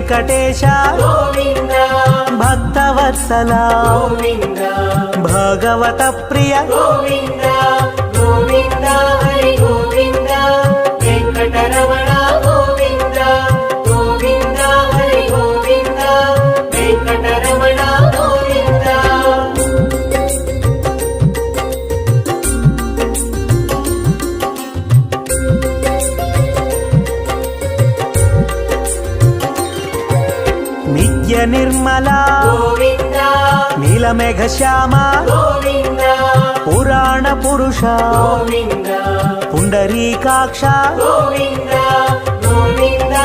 వెంకటేశ గోవింద భక్తవత్సల గోవింద భగవత ప్రియ గోవింద గోవింద హరి గోవింద వెంకటరమణ గోవింద గోవింద హరి గోవింద వెంకటరమణ గోవింద నిత్య నిర్మల గోవింద నీలమేఘ శ్యామ గోవింద పురాణ పురుష గోవింద పుండరీకాక్ష గోవింద గోవింద